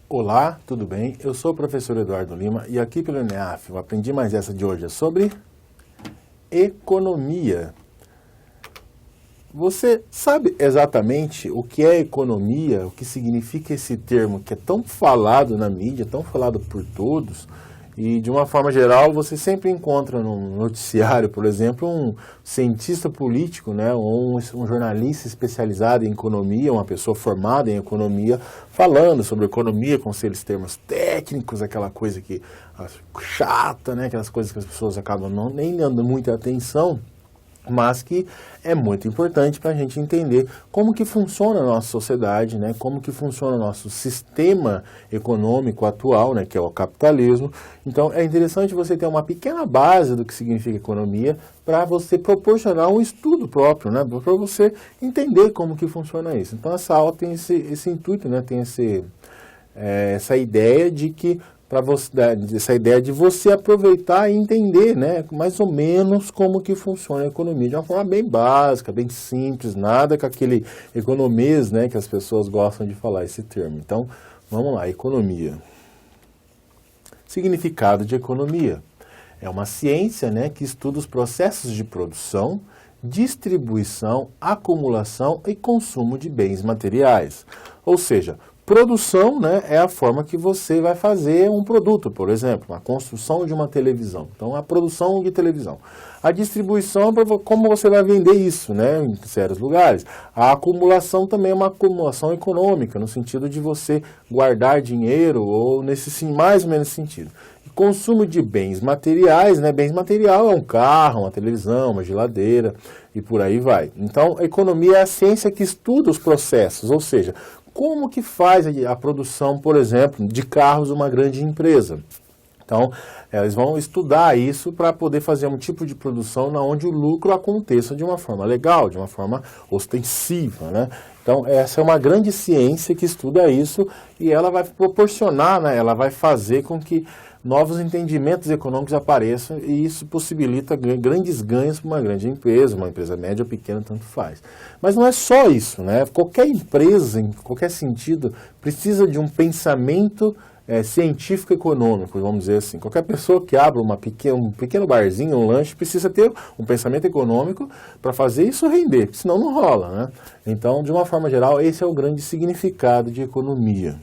Olá, tudo bem? Eu sou o professor Eduardo Lima e aqui pelo ENEAF eu aprendi mais essa de hoje é sobre economia. Você sabe exatamente o que é economia, o que significa esse termo que é tão falado na mídia, tão falado por todos, e de uma forma geral você sempre encontra no noticiário, por exemplo, um cientista político, né, ou um jornalista especializado em economia, uma pessoa formada em economia, falando sobre economia com aqueles termos técnicos, aquela coisa que chata, né, aquelas coisas que as pessoas acabam nem dando muita atenção, mas que é muito importante para a gente entender como que funciona a nossa sociedade, né? Como que funciona o nosso sistema econômico atual, né? Que é o capitalismo. Então é interessante você ter uma pequena base do que significa economia para você proporcionar um estudo próprio, né? Para você entender como que funciona isso. Então essa aula tem esse intuito, né? Tem essa ideia de que essa ideia de você aproveitar e entender, né, mais ou menos como que funciona a economia, de uma forma bem básica, bem simples, nada com aquele economês, né, que as pessoas gostam de falar esse termo. Então, vamos lá, economia. Significado de economia. É uma ciência, né, que estuda os processos de produção, distribuição, acumulação e consumo de bens materiais. Ou seja, produção, né, é a forma que você vai fazer um produto, por exemplo, a construção de uma televisão. Então, a produção de televisão. A distribuição é como você vai vender isso, né, em certos lugares. A acumulação também é uma acumulação econômica, no sentido de você guardar dinheiro, ou mais ou menos nesse sentido. Consumo de bens materiais, né? Bens material é um carro, uma televisão, uma geladeira e por aí vai. Então, a economia é a ciência que estuda os processos, ou seja, como que faz a produção, por exemplo, de carros uma grande empresa. Então, eles vão estudar isso para poder fazer um tipo de produção onde o lucro aconteça de uma forma legal, de uma forma ostensiva, né? Então, essa é uma grande ciência que estuda isso e ela vai proporcionar, né? Ela vai fazer com que novos entendimentos econômicos apareçam e isso possibilita grandes ganhos para uma grande empresa, uma empresa média ou pequena, tanto faz. Mas não é só isso, né? Qualquer empresa, em qualquer sentido, precisa de um pensamento científico econômico, vamos dizer assim. Qualquer pessoa que abra um pequeno barzinho, um lanche, precisa ter um pensamento econômico para fazer isso render, senão não rola, né? Então, de uma forma geral, esse é o grande significado de economia.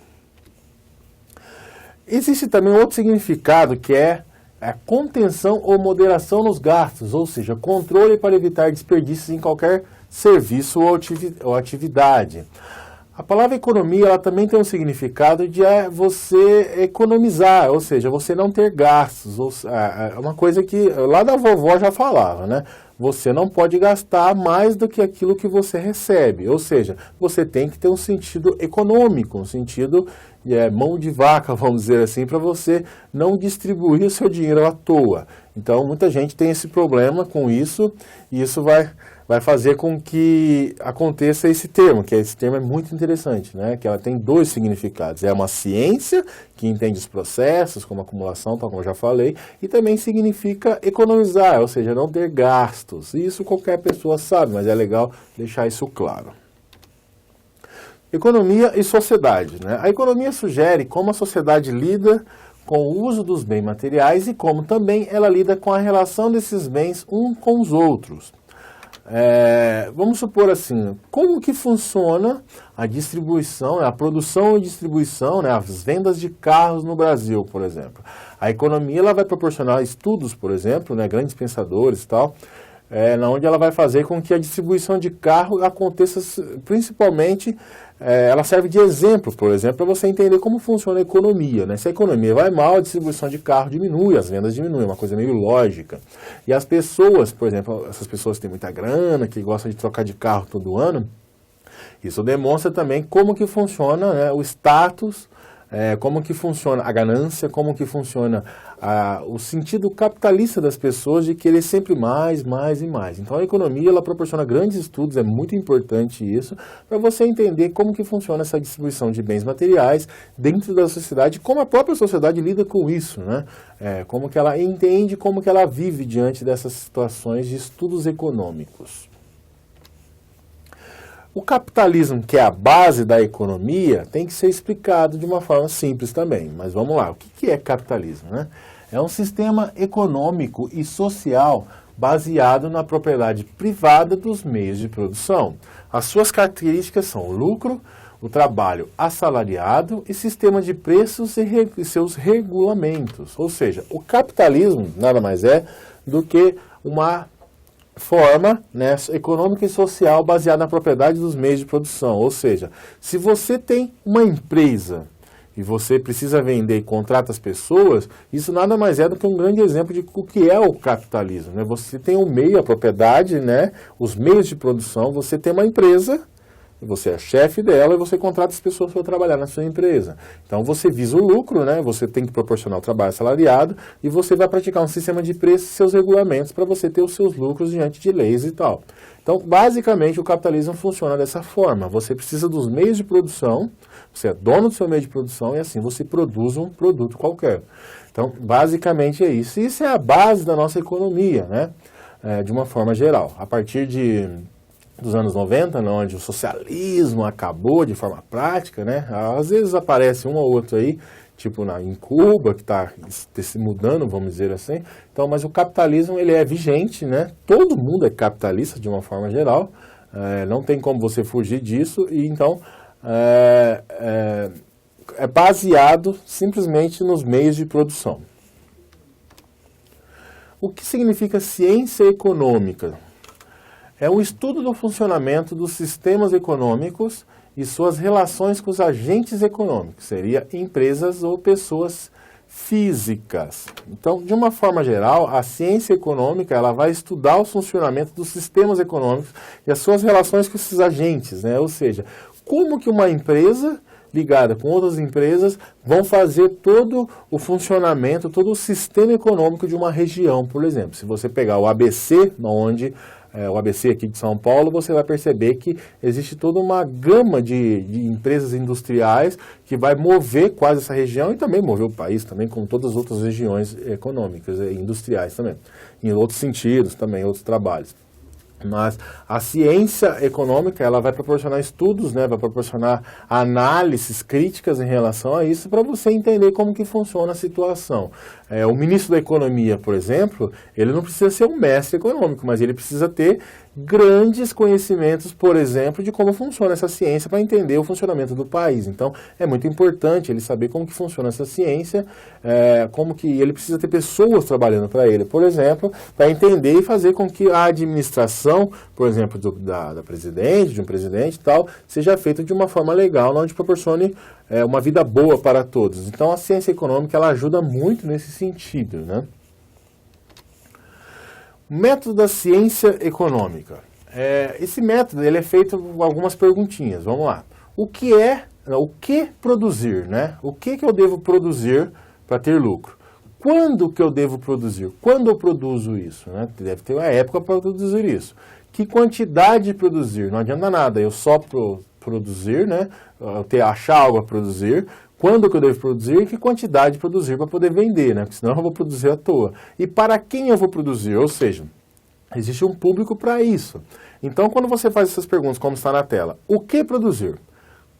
Existe também outro significado que é a contenção ou moderação nos gastos, ou seja, controle para evitar desperdícios em qualquer serviço ou atividade. A palavra economia ela também tem um significado de você economizar, ou seja, você não ter gastos. É uma coisa que lá da vovó já falava, né? Você não pode gastar mais do que aquilo que você recebe, ou seja, você tem que ter um sentido econômico, um sentido mão de vaca, vamos dizer assim, para você não distribuir o seu dinheiro à toa. Então, muita gente tem esse problema com isso, e isso vai fazer com que aconteça esse termo, que esse termo é muito interessante, né? Que ela tem dois significados. É uma ciência que entende os processos, como acumulação, como eu já falei, e também significa economizar, ou seja, não ter gastos. Isso qualquer pessoa sabe, mas é legal deixar isso claro. Economia e sociedade, né? A economia sugere como a sociedade lida com o uso dos bens materiais e como também ela lida com a relação desses bens uns com os outros. Vamos supor assim, como que funciona a distribuição, a produção e distribuição, né, as vendas de carros no Brasil, por exemplo. A economia ela vai proporcionar estudos, por exemplo, né, grandes pensadores e tal, onde ela vai fazer com que a distribuição de carro aconteça principalmente, ela serve de exemplo, por exemplo, para você entender como funciona a economia, né? Se a economia vai mal, a distribuição de carro diminui, as vendas diminuem, é uma coisa meio lógica. E as pessoas, por exemplo, essas pessoas que têm muita grana, que gostam de trocar de carro todo ano, isso demonstra também como que funciona, né, o status, como que funciona a ganância, como que funciona o sentido capitalista das pessoas de querer sempre mais, mais e mais. Então a economia ela proporciona grandes estudos, é muito importante isso, para você entender como que funciona essa distribuição de bens materiais dentro da sociedade, como a própria sociedade lida com isso, né? Como que ela entende, como que ela vive diante dessas situações de estudos econômicos. O capitalismo, que é a base da economia, tem que ser explicado de uma forma simples também. Mas vamos lá, o que é capitalismo, né? É um sistema econômico e social baseado na propriedade privada dos meios de produção. As suas características são o lucro, o trabalho assalariado e sistema de preços e seus regulamentos. Ou seja, o capitalismo nada mais é do que uma forma, né, econômica e social baseada na propriedade dos meios de produção. Ou seja, se você tem uma empresa e você precisa vender e contrata as pessoas, isso nada mais é do que um grande exemplo de o que é o capitalismo, né? Você tem o meio, a propriedade, né, os meios de produção, você tem uma empresa, você é chefe dela e você contrata as pessoas para trabalhar na sua empresa. Então você visa o lucro, né? Você tem que proporcionar o trabalho assalariado e você vai praticar um sistema de preços e seus regulamentos para você ter os seus lucros diante de leis e tal. Então, basicamente, o capitalismo funciona dessa forma. Você precisa dos meios de produção, você é dono do seu meio de produção e assim você produz um produto qualquer. Então, basicamente é isso. E isso é a base da nossa economia, né? De uma forma geral. A partir dos anos 90, onde o socialismo acabou de forma prática, né? Às vezes aparece um ou outro aí, tipo em Cuba, que está se mudando, vamos dizer assim. Então, mas o capitalismo, ele é vigente, né? Todo mundo é capitalista, de uma forma geral. Não tem como você fugir disso. E então, é baseado simplesmente nos meios de produção. O que significa ciência econômica? É um estudo do funcionamento dos sistemas econômicos e suas relações com os agentes econômicos, seria empresas ou pessoas físicas. Então, de uma forma geral, a ciência econômica ela vai estudar o funcionamento dos sistemas econômicos e as suas relações com esses agentes, né? Ou seja, como que uma empresa ligada com outras empresas vão fazer todo o funcionamento, todo o sistema econômico de uma região, por exemplo. Se você pegar o ABC, o ABC aqui de São Paulo, você vai perceber que existe toda uma gama de empresas industriais que vai mover quase essa região e também mover o país, também como todas as outras regiões econômicas e industriais também, em outros sentidos também, outros trabalhos. Mas a ciência econômica ela vai proporcionar estudos, né, vai proporcionar análises críticas em relação a isso para você entender como que funciona a situação. O ministro da Economia, por exemplo, ele não precisa ser um mestre econômico, mas ele precisa ter grandes conhecimentos, por exemplo, de como funciona essa ciência para entender o funcionamento do país. Então, é muito importante ele saber como que funciona essa ciência, como que ele precisa ter pessoas trabalhando para ele, por exemplo, para entender e fazer com que a administração, por exemplo, da presidente, de um presidente e tal, seja feita de uma forma legal, onde proporcione uma vida boa para todos. Então, a ciência econômica ela ajuda muito nesse sentido, né? Método da ciência econômica. Esse método ele é feito com algumas perguntinhas. Vamos lá. O que produzir, né? O que eu devo produzir para ter lucro? Quando que eu devo produzir? Quando eu produzo isso, né? Deve ter uma época para produzir isso. Que quantidade produzir? Não adianta nada eu só produzir, né? Achar algo a produzir. Quando que eu devo produzir e que quantidade produzir para poder vender, né? Porque senão eu vou produzir à toa. E para quem eu vou produzir? Ou seja, existe um público para isso. Então, quando você faz essas perguntas, como está na tela, o que produzir?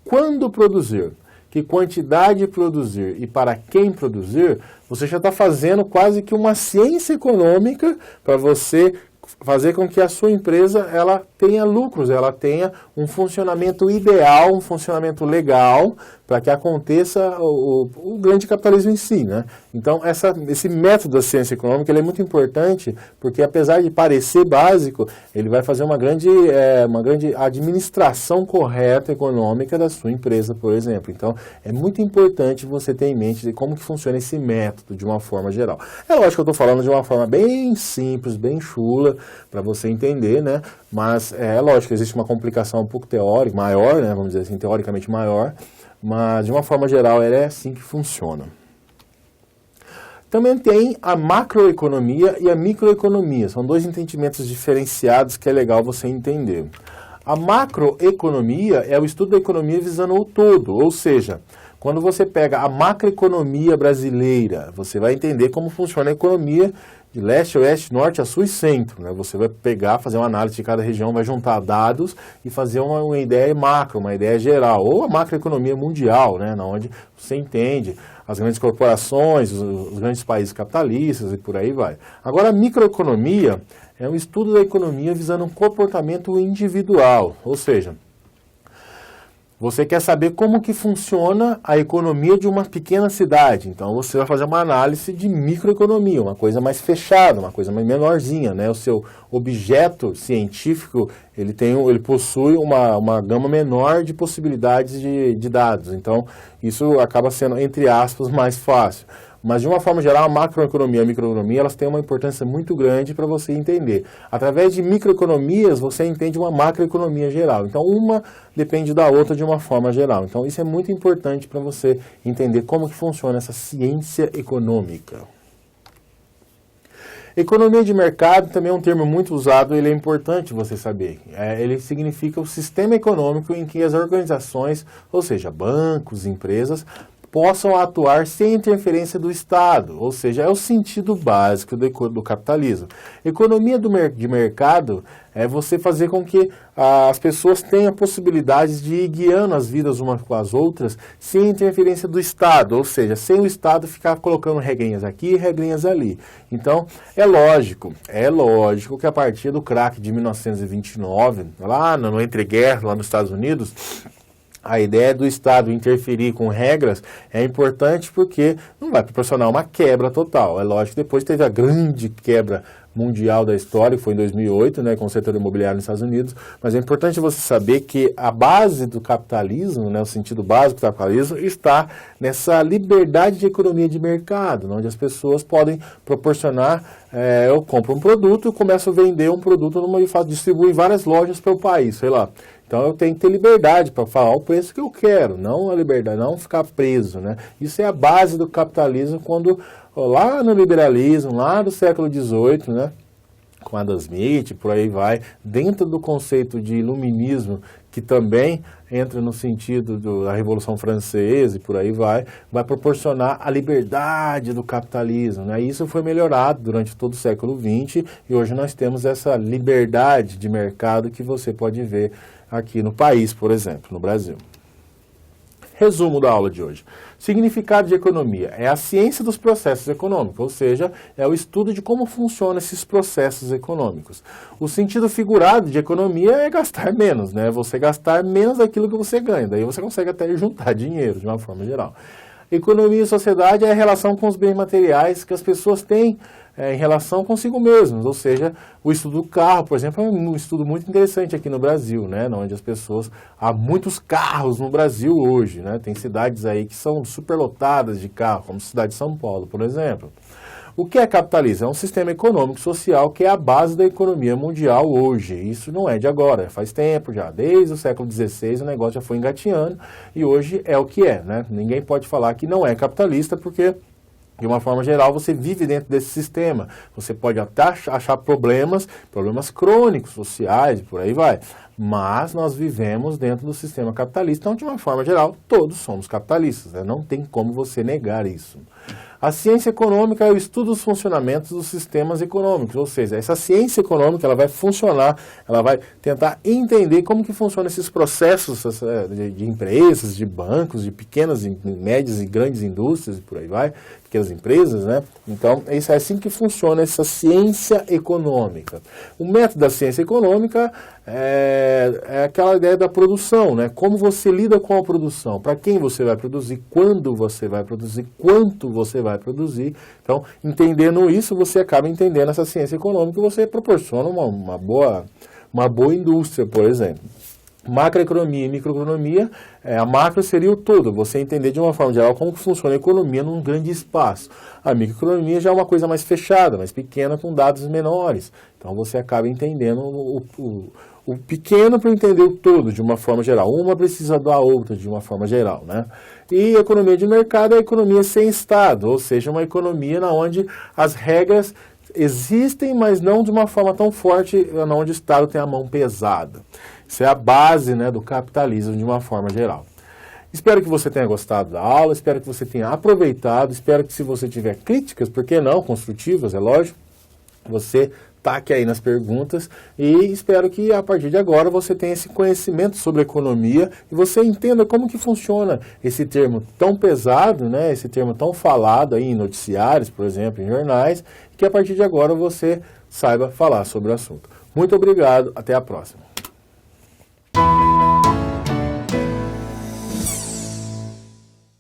Quando produzir? Que quantidade produzir e para quem produzir? Você já está fazendo quase que uma ciência econômica para você fazer com que a sua empresa ela tenha lucros, ela tenha um funcionamento ideal, um funcionamento legal, para que aconteça o grande capitalismo em si, né? Então, esse método da ciência econômica ele é muito importante, porque apesar de parecer básico, ele vai fazer uma grande administração correta econômica da sua empresa, por exemplo. Então, é muito importante você ter em mente de como que funciona esse método de uma forma geral. É lógico que eu estou falando de uma forma bem simples, bem chula, para você entender, né? Mas é lógico que existe uma complicação um pouco teórica, maior, né? Vamos dizer assim, teoricamente maior, mas de uma forma geral é assim que funciona. Também tem a macroeconomia e a microeconomia, são dois entendimentos diferenciados que é legal você entender. A macroeconomia é o estudo da economia visando o todo, ou seja, Quando você pega a macroeconomia brasileira, você vai entender como funciona a economia de leste, oeste, norte, a sul e centro, né? Você vai pegar, fazer uma análise de cada região, vai juntar dados e fazer uma ideia macro, uma ideia geral, ou a macroeconomia mundial, né? Onde você entende as grandes corporações, os grandes países capitalistas e por aí vai. Agora, a microeconomia é um estudo da economia visando um comportamento individual, ou seja, você quer saber como que funciona a economia de uma pequena cidade. Então você vai fazer uma análise de microeconomia, uma coisa mais fechada, uma coisa mais menorzinha, né? O seu objeto científico, ele possui uma gama menor de possibilidades de dados. Então isso acaba sendo, entre aspas, mais fácil. Mas, de uma forma geral, a macroeconomia e a microeconomia, elas têm uma importância muito grande para você entender. Através de microeconomias, você entende uma macroeconomia geral. Então, uma depende da outra de uma forma geral. Então, isso é muito importante para você entender como que funciona essa ciência econômica. Economia de mercado também é um termo muito usado, ele é importante você saber. Ele significa o sistema econômico em que as organizações, ou seja, bancos, empresas, possam atuar sem interferência do Estado, ou seja, é o sentido básico do capitalismo. Economia de mercado é você fazer com que as pessoas tenham possibilidades de ir guiando as vidas umas com as outras sem interferência do Estado, ou seja, sem o Estado ficar colocando regrinhas aqui e regrinhas ali. Então, é lógico que a partir do crack de 1929, lá no entreguerra, lá nos Estados Unidos, a ideia do Estado interferir com regras é importante porque não vai proporcionar uma quebra total. É lógico que depois teve a grande quebra mundial da história, que foi em 2008, né, com o setor imobiliário nos Estados Unidos, mas é importante você saber que a base do capitalismo, né, o sentido básico do capitalismo, está nessa liberdade de economia de mercado, onde as pessoas podem proporcionar, eu compro um produto e começo a vender um produto e distribuo em várias lojas pelo país, sei lá. Então eu tenho que ter liberdade para falar o preço que eu quero, não a liberdade, não ficar preso, né? Isso é a base do capitalismo quando, lá no liberalismo, lá do século XVIII, né? Com Adam Smith, por aí vai, dentro do conceito de iluminismo, que também entra no sentido da Revolução Francesa e por aí vai proporcionar a liberdade do capitalismo, né? Isso foi melhorado durante todo o século XX e hoje nós temos essa liberdade de mercado que você pode ver aqui no país, por exemplo, no Brasil. Resumo da aula de hoje. Significado de economia é a ciência dos processos econômicos, ou seja, é o estudo de como funcionam esses processos econômicos. O sentido figurado de economia é gastar menos, né? Você gastar menos daquilo que você ganha, daí você consegue até juntar dinheiro, de uma forma geral. Economia e sociedade é a relação com os bens materiais que as pessoas têm em relação consigo mesmos, ou seja, o estudo do carro, por exemplo, é um estudo muito interessante aqui no Brasil, né, onde as pessoas, há muitos carros no Brasil hoje, né, tem cidades aí que são superlotadas de carro, como a cidade de São Paulo, por exemplo. O que é capitalismo? É um sistema econômico social que é a base da economia mundial hoje. Isso não é de agora, faz tempo já. Desde o século XVI o negócio já foi engatinhando e hoje é o que é, né? Ninguém pode falar que não é capitalista porque, de uma forma geral, você vive dentro desse sistema. Você pode até achar problemas crônicos, sociais e por aí vai. Mas nós vivemos dentro do sistema capitalista. Então, de uma forma geral, todos somos capitalistas, né? Não tem como você negar isso. A ciência econômica é o estudo dos funcionamentos dos sistemas econômicos, ou seja, essa ciência econômica ela vai funcionar, ela vai tentar entender como que funcionam esses processos de empresas, de bancos, de pequenas, médias e grandes indústrias e por aí vai, pequenas empresas, né? Então, é assim que funciona essa ciência econômica. O método da ciência econômica é aquela ideia da produção, né? Como você lida com a produção, para quem você vai produzir, quando você vai produzir, quanto você vai produzir. Então, entendendo isso, você acaba entendendo essa ciência econômica e você proporciona uma boa indústria, por exemplo. Macroeconomia e microeconomia, a macro seria o todo, você entender de uma forma geral como funciona a economia num grande espaço. A microeconomia já é uma coisa mais fechada, mais pequena, com dados menores. Então você acaba entendendo o pequeno para entender o todo de uma forma geral. Uma precisa da outra de uma forma geral, né? E a economia de mercado é a economia sem Estado, ou seja, uma economia onde as regras existem, mas não de uma forma tão forte, onde o Estado tem a mão pesada. Isso é a base, né, do capitalismo de uma forma geral. Espero que você tenha gostado da aula, espero que você tenha aproveitado, espero que se você tiver críticas, por que não, construtivas, é lógico, você taque aí nas perguntas e espero que a partir de agora você tenha esse conhecimento sobre economia e você entenda como que funciona esse termo tão pesado, né, esse termo tão falado aí em noticiários, por exemplo, em jornais, que a partir de agora você saiba falar sobre o assunto. Muito obrigado, até a próxima.